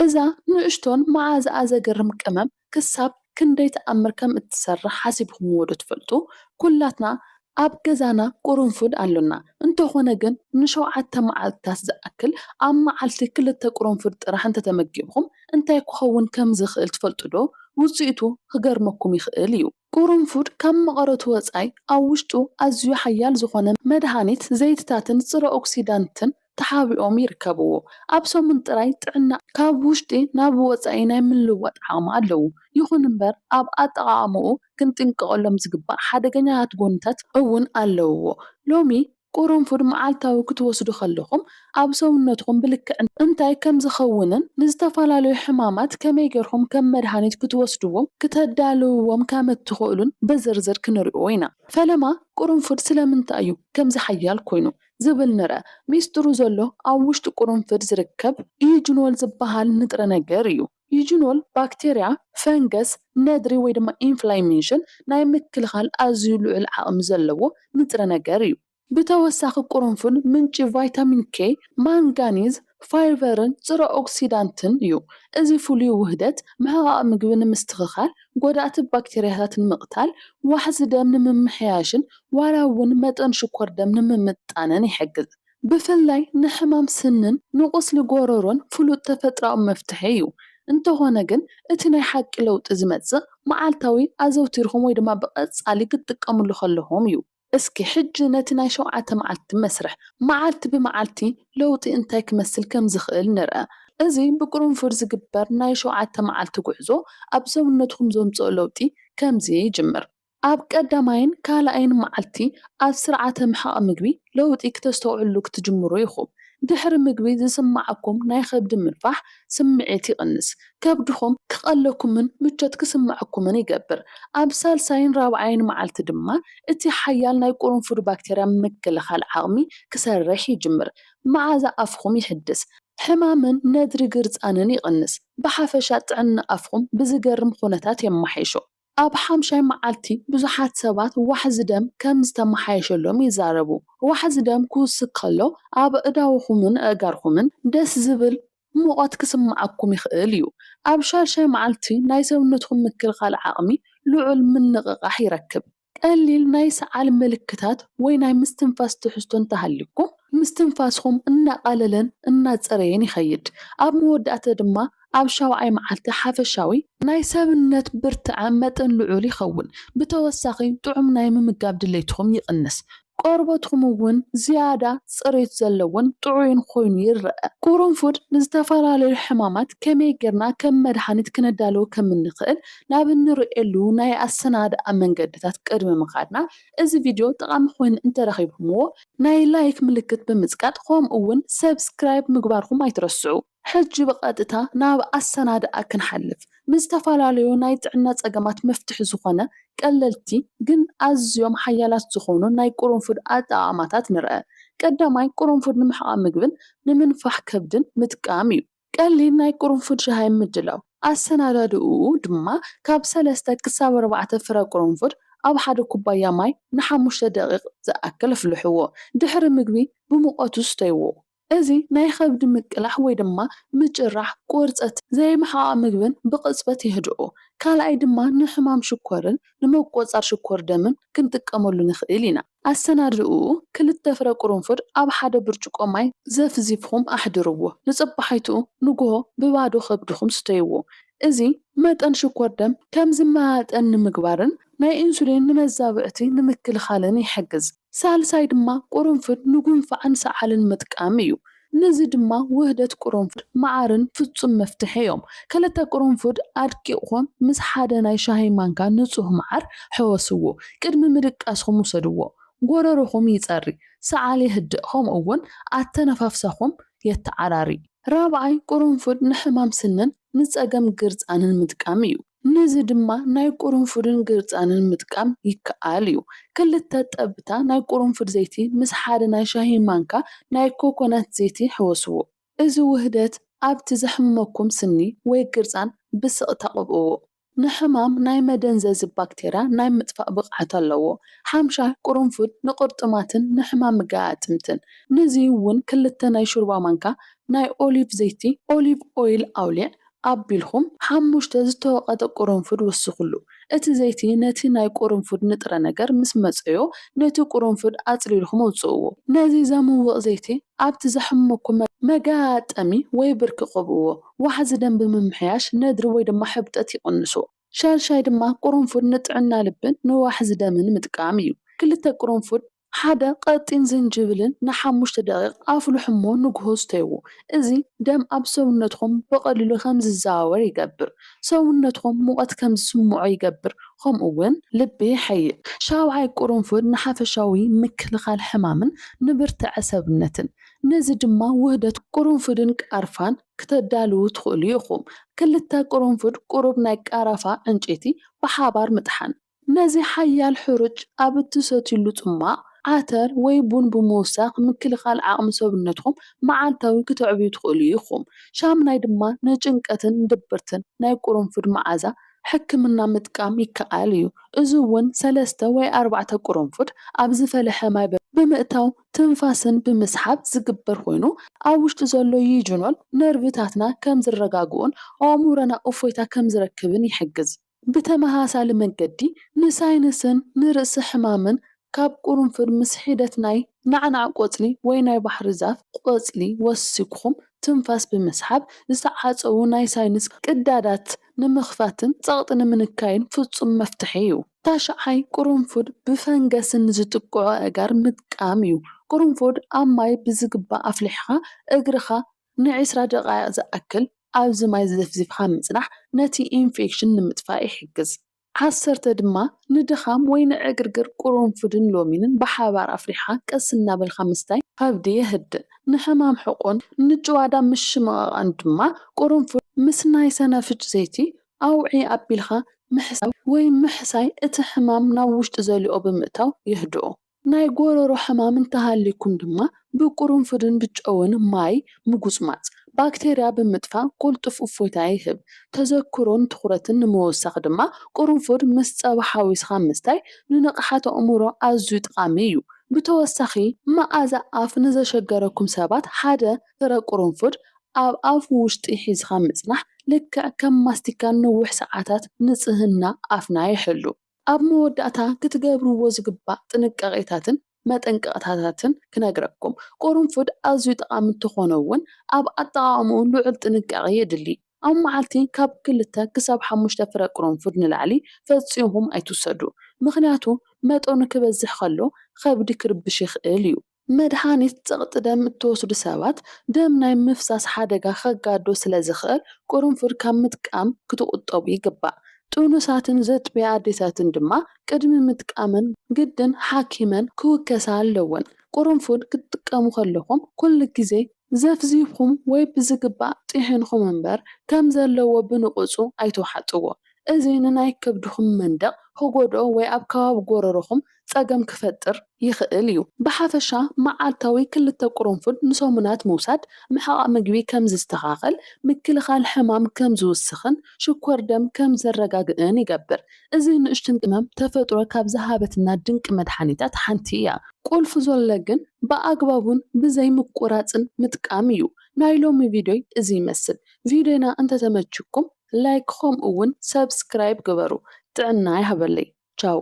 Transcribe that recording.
እዛ ንእሽቶን መዓዛኣ ዘገርም ቅመም ክሳብ ክንደይ ተኣምር ከም እትሰርሕ ሓሲብኩምዎ ዶ ትፈልጡ? ኩላትና ኣብ ገዛና ቁርንፉድ ኣሎና እንተኾነ ግን ን7 መዓልታት ዝኣክል ኣብ መዓልቲ 2 ቁርንፉድ ጥራሕ እንተተመጊብኩም እንታይ ክኸውን ከም ዝኽእል ትፈልጡ ዶ? ውጽኢቱ ክገርመኩም ይኽእል እዩ። ቁርንፉድ ካብ መቐረቱ ወጻኢ ኣብ ውሽጡ ኣዝዩ ሓያል ዝኾነ መድሃኒት ዘይትታትን ጽረ ኦክሲዳንትን ተሓቢኦም ይርከብዎ። ኣብ ሰሙን ጥራይ ጥዕና ካብ ውሽጢ ናብ ወጻኢ ናይ ምልውዋጥ ዓቕሚ ኣለዎ። ይኹን እምበር ኣብ ኣጠቓቕምኡ ክንጥንቀቐሎም ዝግባእ ሓደገኛታት ጎንታት እውን ኣለውዎ። ሎሚ ቁርንፉድ መዓልታዊ ክትወስዱ ከለኹም ኣብ ሰውነትኩም ብልክዕ እንታይ ከም ዝኸውንን ንዝተፈላለዩ ሕማማት ከመይ ጌርኩም ከም መድሃኒት ክትወስድዎም ክተዳልውዎም ከም እትኽእሉን በዝርዝር ክንሪኦ ኢና። ፈለማ ቁርንፉድ ስለምንታይ እዩ ከምዚ ሓያል ኮይኑ ዝብል ንርአ። ሚስጥሩ ዘሎ ኣብ ውሽጢ ቁርንፉድ ዝርከብ ኢዩጅኖል ዝበሃል ንጥረ ነገር እዩ። ኢዩጅኖል ባክቴርያ፣ ፈንገስ፣ ነድሪ ወይ ድማ ኢንፍላሜሽን ናይ ምክልኻል ኣዝዩ ልዑል ዓቕሚ ዘለዎ ንጥረ ነገር እዩ። ብተወሳኺ ቁርንፉድ ምንጪ ቫይታሚን ኬ፣ ማንጋኒዝ፣ ፋይበርን ጽረ ኦክሲዳንትን እዩ። እዚ ፍሉይ ውህደት ምሕቓቕ ምግቢ ንምስትኽኻል፣ ጎዳእቲ ባክቴርያታት ንምቕታል፣ ዋሕዚ ደም ንምምሕያሽን ዋላ እውን መጠን ሽኮር ደም ንምምጣንን ይሕግዝ። ብፍላይ ንሕማም ስንን ንቁስሊ ጎሮሮን ፍሉጥ ተፈጥሮኣዊ መፍትሒ እዩ። እንተኾነ ግን እቲ ናይ ሓቂ ለውጢ ዝመጽእ መዓልታዊ ኣዘውቲርኩም ወይ ድማ ብቐጻሊ ክትጥቀምሉ ከለኹም እዩ። እስኪ ሕጂ ነቲ ናይ 7 መዓልቲ መስርሕ መዓልቲ ብመዓልቲ ለውጢ እንታይ ክመስል ከም ዝኽእል ንርአ። እዚ ብቁርንፉድ ዝግበር ናይ 7 መዓልቲ ጉዕዞ ኣብ ሰውነትኩም ዘምጽኦ ለውጢ ከምዚ ይጅምር። ኣብ ቀዳማይን ካልኣይን መዓልቲ ኣብ ስርዓተ ምሕቓቕ ምግቢ ለውጢ ክተስተውዕሉ ክትጅምሩ ኢኹም። ድሕሪ ምግቢ ዝስማዓኩም ናይ ከብዲ ምንፋሕ ስምዒት ይቕንስ። ከብድኹም ክቐለኩምን ምቾት ክስምዓኩምን ይገብር። ኣብ ሳልሳይን ራብዓይን መዓልቲ ድማ እቲ ሓያል ናይ ቁርንፉድ ባክቴርያ ምክልኻል ዓቕሚ ክሰርሕ ይጅምር። መዓዛ ኣፍኩም ይሕድስ። ሕማምን ነድሪ ግርጻንን ይቕንስ። ብሓፈሻ ጥዕና ኣፍኩም ብዝገርም ኩነታት የመሓይሾ። ኣብ 5ይ መዓልቲ ብዙሓት ሰባት ዋሕዚ ደም ከም ዝተመሓየሸሎም ይዛረቡ። ዋሕዚ ደም ክውስኽ ከሎ ኣብ ኣእዳውኹምን ኣእጋርኹምን ደስ ዝብል ሙቐት ክስምዓኩም ይኽእል እዩ። ኣብ 6ይ መዓልቲ ናይ ሰውነትኩም ምክልኻል ዓቕሚ ልዑል ምንቕቓሕ ይረክብ። ቀሊል ናይ ሰዓል ምልክታት ወይ ናይ ምስትንፋስ ትሕዝቶ እንተሃልዩኩም ምስትንፋስኩም እናቐለለን እናፀረየን ይኸይድ። ኣብ መወዳእታ ድማ ኣብ 7ይ መዓልቲ ሓፈሻዊ ናይ ሰብነት ብርትዐ መጠን ልዑል ይኸውን። ብተወሳኺ ጥዑም ናይ ምምጋብ ድሌትኩም ይቕንስ። ቆርበትኩም እውን ዝያዳ ጽሬት ዘለዎን ጥዑይን ኮይኑ ይርአ። ቁርንፉድ ንዝተፈላለዩ ሕማማት ከመይ ጌርና ከም መድሃኒት ክነዳልዎ ከም እንኽእል ናብ እንሪኤሉ ናይ ኣሰናድኣ መንገድታት ቅድሚ ምኻድና እዚ ቪድዮ ጠቓሚ ኮይኑ እንተረኺብኩምዎ ናይ ላይክ ምልክት ብምጽቃጥ ከምኡ እውን ሰብስክራይብ ምግባርኩም ኣይትረስዑ። ሕጂ ብቐጥታ ናብ ኣሰናድኣ ክንሓልፍ። ንዝተፈላለዩ ናይ ጥዕና ጸገማት መፍትሒ ዝኾነ ቀለልቲ ግን ኣዝዮም ሓያላት ዝኾኑ ናይ ቁርንፉድ ኣጠቓቕማታት ንርአ። ቀዳማይ ቁርንፉድ ንምሕቓቕ ምግብን ንምንፋሕ ከብድን ምጥቃም እዩ። ቀሊል ናይ ቁርንፉድ ሻሂ ምድላው። ኣሰናዳድኡ ድማ ካብ 3 ክሳብ 4 ፍረ ቁርንፉድ ኣብ ሓደ ኩባያ ማይ ን5 ደቂቕ ዝኣክል ኣፍልሕዎ። ድሕሪ ምግቢ ብሙቐቱ ስተይዎ። እዚ ናይ ከብዲ ምቅላሕ ወይ ድማ ምጭራሕ ቁርፀት ዘይምሕቓቕ ምግብን ብቕፅበት የህድኦ። ካልኣይ ድማ ንሕማም ሽኮርን ንመቆጻር ሽኮር ደምን ክንጥቀመሉ ንኽእል ኢና። ኣሰናድኡ 2 ፍረ ቁርንፉድ ኣብ ሓደ ብርጭቆ ማይ ዘፍዚፍኩም ኣሕድርዎ። ንጽባሕይትኡ ንግሆ ብባዶ ከብድኩም ስተይዎ። እዚ መጠን ሽኮር ደም ከም ዝመጣጠን ንምግባርን ናይ ኢንሱሊን ንመዛብዕቲ ንምክልኻልን ይሕግዝ። ሳልሳይ ድማ ቁርንፉድ ንጉንፋዕን ሰዓልን ምጥቃም እዩ። ነዚ ድማ ውህደት ቁርንፉድ መዓርን ፍጹም መፍትሒ እዮም። 2 ቁርንፉድ ኣድቂቕኩም ምስ ሓደ ናይ ሻሂ ማንካ ንጹህ መዓር ሕወስዎ። ቅድሚ ምድቃስኩም ውሰድዎ። ጎረሮኹም ይጸሪ፣ ሰዓል ይህድእ፣ ከምኡ እውን ኣተነፋፍሳኹም የተዓራሪ። ራብዓይ ቁርንፉድ ንሕማም ስንን ንጸገም ግርጻንን ምጥቃም እዩ። ነዚ ድማ ናይ ቁርንፉድን ግርጻንን ምጥቃም ይከኣል እዩ። 2 ጠብታ ናይ ቁርንፉድ ዘይቲ ምስ ሓደ ናይ ሻሂ ማንካ ናይ ኮኮናት ዘይቲ ሕወስዎ። እዚ ውህደት ኣብቲ ዘሕምመኩም ስኒ ወይ ግርጻን ብስቕታ ቀብእዎ። ንሕማም ናይ መደንዘዝ ባክቴርያ ናይ ምጥፋእ ብቕዓት ኣለዎ። ሓምሻይ ቁርንፉድ ንቁርጥማትን ንሕማም መጋጥምትን ነዚ እውን 2 ናይ ሾርባ ማንካ ናይ ኦሊቭ ዘይቲ ኦሊቭ ኦይል ኣውሊዕ ኣቢልኹም 5 ዝተወቐጠ ቁርንፉድ ወስኹሉ። እቲ ዘይቲ ነቲ ናይ ቁርንፉድ ንጥረ ነገር ምስ መፅዮ ነቲ ቁርንፉድ ኣፅሊልኩም ኣውፅእዎ። ነዚ ዘምውቕ ዘይቲ ኣብቲ ዘሕመኩም መጋጠሚ ወይ ብርኪ ቅብእዎ። ዋሕዚ ደም ብምምሕያሽ ነድሪ ወይ ድማ ሕብጠት ይቕንሱ። ሻድሻይ ድማ ቁርንፉድ ንጥዕና ልብን ንዋሕዚ ደምን ምጥቃም እዩ። 2 ቁርንፉድ ሓደ ቀጢን ዝንጅብልን ን5 ደቂቕ ኣፍልሑ እሞ ንግሆ ስተይዎ። እዚ ደም ኣብ ሰውነትኩም ብቐሊሉ ከም ዝዘዋወር ይገብር። ሰውነትኩም ሙቐት ከም ዝስምዖ ይገብር። ከምኡ እውን ልቢ ይሐይእ። ሻውዓይ ቁርንፉድ ንሓፈሻዊ ምክልኻል ሕማምን ንብርትዐ ሰብነትን ነዚ ድማ ውህደት ቁርንፉድን ቃርፋን ክተዳልዉ ትኽእሉ ኢኹም። 2 ቁርንፉድ ቁሩብ ናይ ቃራፋ ዕንጨይቲ ብሓባር ምጥሓን ነዚ ሓያል ሕሩጭ ኣብ እትሰትይሉ ጽማቕ ዓተር ወይ ቡን ብምውሳኽ ምክልኻል ዓቕሚ ሰውነትኩም መዓልታዊ ክትዕብዩ ትኽእሉ ኢኹም። ሻምናይ ድማ ንጭንቀትን ድብርትን ናይ ቁርንፉድ መዓዛ ሕክምና ምጥቃም ይከኣል እዩ። እዚ እውን 3 ወይ 4 ቁርንፉድ ኣብ ዝፈለሐ ማይ ብምእታው ትንፋስን ብምስሓብ ዝግበር ኮይኑ ኣብ ውሽጢ ዘሎ ዩጁኖል ነርቪታትና ከም ዝረጋግኡን ኣእሙሮና እፎይታ ከም ዝረክብን ይሕግዝ። ብተመሳሳሊ መንገዲ ንሳይነስን ንርእሲ ሕማምን ካብ ቁርንፉድ ምስ ሒደት ናይ ናዕናዕ ቆፅሊ ወይ ናይ ባሕሪ ዛፍ ቆፅሊ ወሲኽኩም ትንፋስ ብምስሓብ ዝተዓፀዉ ናይ ሳይነስ ቅዳዳት ንምኽፋትን ፀቕጢ ንምንካይን ፍጹም መፍትሒ እዩ። ታሽዓይ ቁርንፉድ ብፈንገስን ዝጥቅዖ ኣእጋር ምጥቃም እዩ። ቁርንፉድ ኣብ ማይ ብዝግባእ ኣፍሊሕኻ እግርኻ ን20 ደቓይቕ ዝኣክል ኣብዚ ማይ ዘፍዚፍካ ምጽናሕ ነቲ ኢንፌክሽን ንምጥፋእ ይሕግዝ። 10 ድማ ንድኻም ወይ ንዕግርግር ቁርንፉድን ሎሚንን ብሓባር ኣፍሊሕኻ ቀስ እናበልካ ምስታይ ከብዲ የህድእ። ንሕማም ሕቆን ንጭዋዳ ምሽምቓቕን ድማ ቁርንፉድ ምስ ናይ ሰናፍጭ ዘይቲ ኣውዒ ኣቢልካ ምሕሳብ ወይ ምሕሳይ እቲ ሕማም ናብ ውሽጢ ዘሊኦ ብምእታው ይህድኦ። ናይ ጎሮሮ ሕማም እንተሃሊኩም ድማ ብቁርንፉድን ብጨውን ማይ ምጉጽማጽ ባክቴርያ ብምጥፋእ ቁልጡፍ እፎይታ ይህብ። ተዘክሮን ትኹረትን ንምውሳኽ ድማ ቁርንፉድ ምስ ፀባ ሓዊስኻ ምስታይ ንንቕሓት ኣእምሮ ኣዝዩ ጠቓሚ እዩ። ብተወሳኺ መዓዛ ኣፍ ንዘሸገረኩም ሰባት ሓደ ፍረ ቁርንፉድ ኣብ ኣፍ ውሽጢ ሒዝኻ ምጽናሕ ልክዕ ከም ማስቲካ ንውሕ ሰዓታት ንጽህና ኣፍና ይሕሉ። ኣብ መወዳእታ ክትገብርዎ ዝግባእ ጥንቃቄታትን መጠንቀቕታትን ክነግረኩም። ቁርንፉድ ኣዝዩ ጠቓሚ እንተኾነ እውን ኣብ ኣጠቓቕምኡ ልዑል ጥንቃቄ የድሊ። ኣብ መዓልቲ ካብ 2 ክሳብ 5 ፍረ ቁርንፉድ ንላዕሊ ፈጺምኩም ኣይትውሰዱ። ምክንያቱ መጠኑ ክበዝሕ ከሎ ከብዲ ክርብሽ ይኽእል እዩ። መድሃኒት ፀቕጢ ደም እትወስዱ ሰባት ደም ናይ ምፍሳስ ሓደጋ ከጋዶ ስለ ዝኽእል ቁርንፉድ ካብ ምጥቃም ክትቁጠቡ ይግባእ። ጥኑሳትን ዘጥብያ ኣዴታትን ድማ ቅድሚ ምጥቃምን ግድን ሓኪመን ክውከሳ ኣለወን። ቁርንፉድ ክትጥቀሙ ከለኹም ኩሉ ግዜ ዘፍዚፍኩም ወይ ብዝግባእ ጥሒንኩም እምበር ከም ዘለዎ ብንቁፁ ኣይተውሓጥዎ። እዚ ንናይ ከብድኩም መንደቕ ክጎድኦ ወይ ኣብ ከባቢ ጎረሮኩም ፀገም ክፈጥር ይኽእል እዩ። ብሓፈሻ መዓልታዊ 2 ቁርንፉድ ንሰሙናት ምውሳድ ምሕቓቕ ምግቢ ከም ዝስተኻኸል፣ ምክልኻል ሕማም ከም ዝውስኽን፣ ሽኮር ደም ከም ዘረጋግእን ይገብር። እዚ ንእሽትን ቅመም ተፈጥሮ ካብ ዝሃበትና ድንቂ መድሓኒታት ሓንቲ እያ። ቁልፉ ዘሎ ግን ብኣግባቡን ብዘይ ምቁራፅን ምጥቃም እዩ። ናይ ሎሚ ቪድዮ እዚ ይመስል። ቪድዮና እንተተመችኩም ላይክ ከምኡ እውን ሰብስክራይብ ግበሩ። ጥዕና ይሃበለይ። ቻው